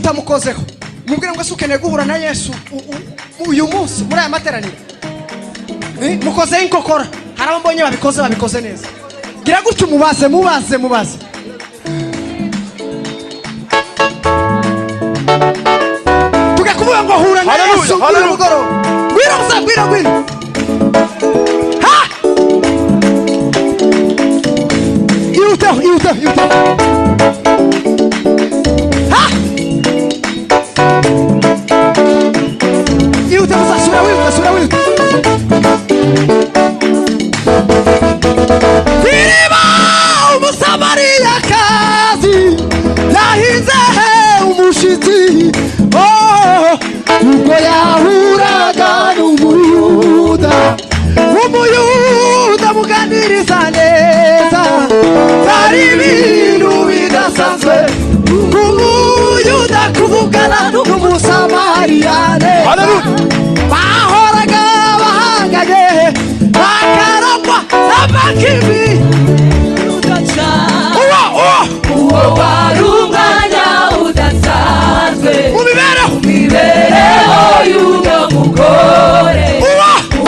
utamukozeho mubwire ngo ukeneye guhura na Yesu uyu munsi muri aya materaniro mukozeho inkokora hari abambonye babikoze neza gira gutyo mubaze tugakuvuga ngo hura na Yesu uyu mugoroba gwira ha iruta ha iruta sura wiruta Firiba umusamariyakazi yahinze umushitsi ubwo yahuraga n'umuyuda muganiriza neza byari ibintu bidasanzwe umuyuda kuvugana n'umusamariyane bahoraga bahanganye bakarangwa n'amakibi uwo wari umwanya udasanzwe mu mibereho y'uwo mugore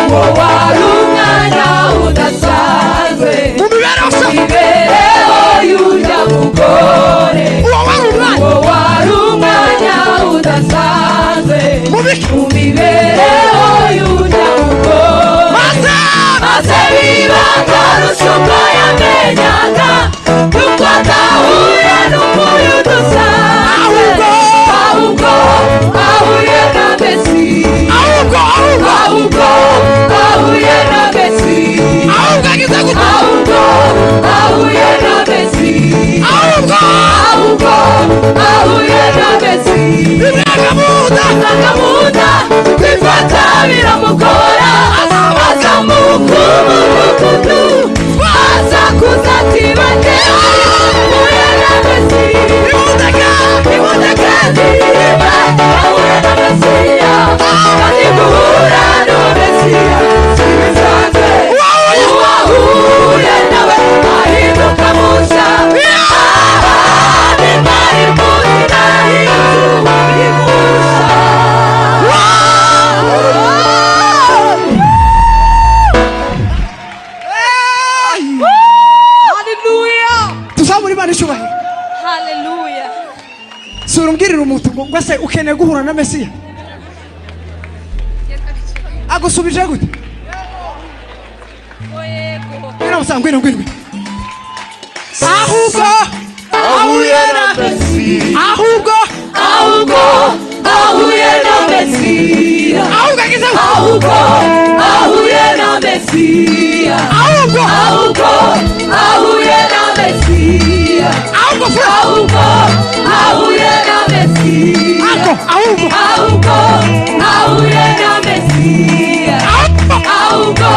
uwo wari umwanya udasanzwe mu mibereho y'uwo mugore uwo wari umwanya udasanzwe mu mibereho y'uwo mugore maze bibanga rusumba yamenyaga nuko atahuye n'umuyuda usanzwe ahubwo ahuye na Mesiya ahubwo ahuye na Mesiya ahubwo ahuye na Mesiya ahubwo ahuye na Mesiya imwagamuda kwifata biramugora aza mu mudugudu aza kuzatibate ahuye na Mesiya iboneka ndirimba ahuye na Mesiya kandi guhura na Mesiya sibisanzwe uwahuye nawe ahinduka mushya nimari muzina Surumbwirira umuntu ngo se ukeneye guhura na Mesiya agusubije gute ngwino ahubwo ahuye na Mesiya ahubwo ahuye na Mesiya ahubwo ahuye na Mesiya ahubwo ahuye na Mesiya ahubwo ahuye na Mesiya ahubwo ahuye na Mesiya ahubwo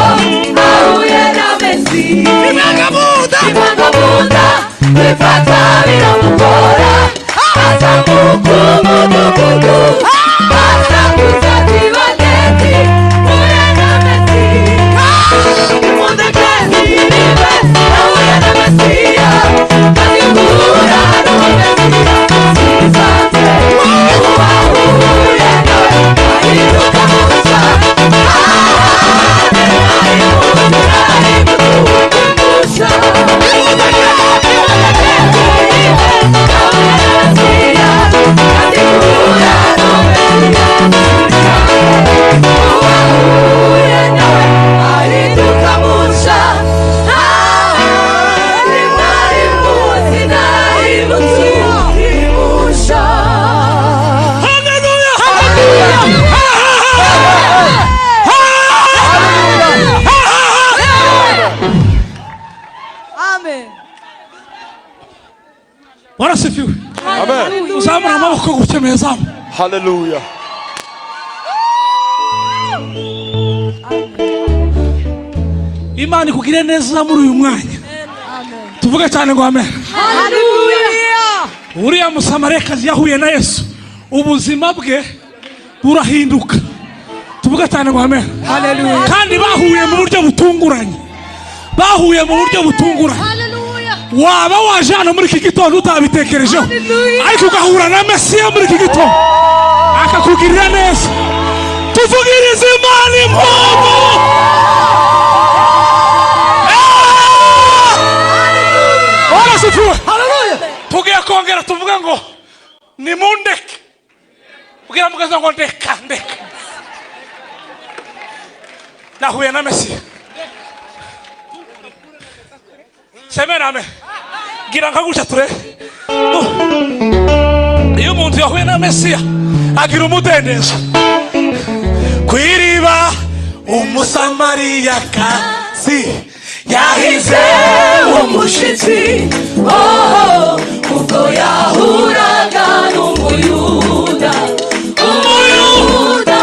ahuye na Mesiya imwagamuda bifata biramugora aza mu mudugudu aza kuzatibageti ahuye na Mesiya imundeke ndirimbe ahuye na Mesiya kandi guhura na Mesiya sibisanzwe uwahuye nawe ahinduka mushya warasifiwe amen uzamura amaboko gutemeza haleluya Imana ikugire neza muri uyu mwanya tuvuge cyane ngo amen haleluya uriya musamariyakazi yahuye na Yesu ubuzima bwe burahinduka tuvuge cyane ngo amen haleluya kandi bahuye mu buryo butunguranye waba waje hano muri iki gitondo utabitekerejeho ariko ugahura na Mesiya muri iki gitondo akakugirira neza. Tuvugirize Imana impundu. Haleluya. Tugiye kongera tuvuga ngo nimundeke. Ubwira mugaza ngo ndeka. Nahuye na Mesiya. Semena ame. Gira nkagusha ture. Iyo umuntu yahuye na Mesiya agira umudendezo. Kwiriba umusamariyakazi yahize umushitsi ubwo yahuraga n'umuyuda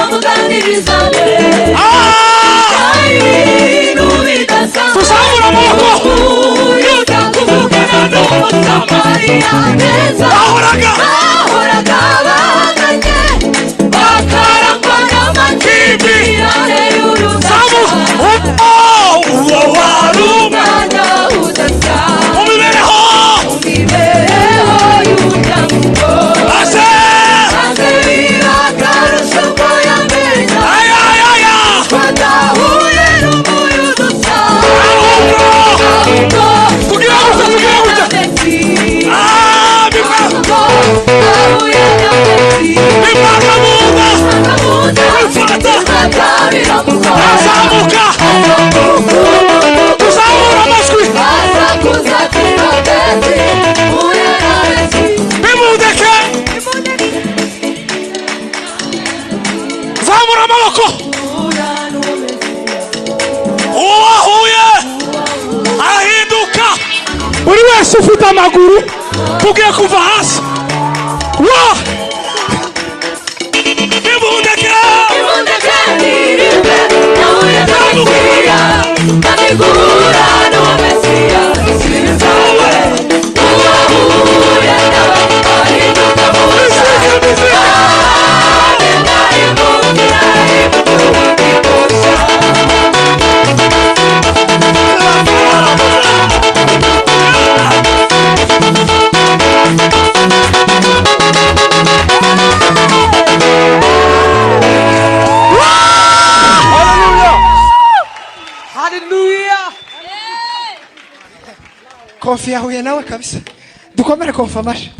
muganiriza neza ibintu bidasanzwe. Tuzamura amaboko. Umuyuda kuvugana n'umusamariya neza bahoraga bahanganye bakarangwa n'amakimbirane y'urudaca. Uwo wari umwanya udasa mu mibereho y'umuryango maze birakarusha ko yamenya badahuye n'umuyuda usa ahubwo tugira gutya bahuye na Mesiya bimwagamuda biramuka tuzamura amajwi bimudeke. Zamura amaboko. Uwahuye ahinduka. Buri wese ufite amaguru tugiye kuva hasi. Bimudeke. Konfi yahuye nawe kabisa. Dukomere konfi amashi.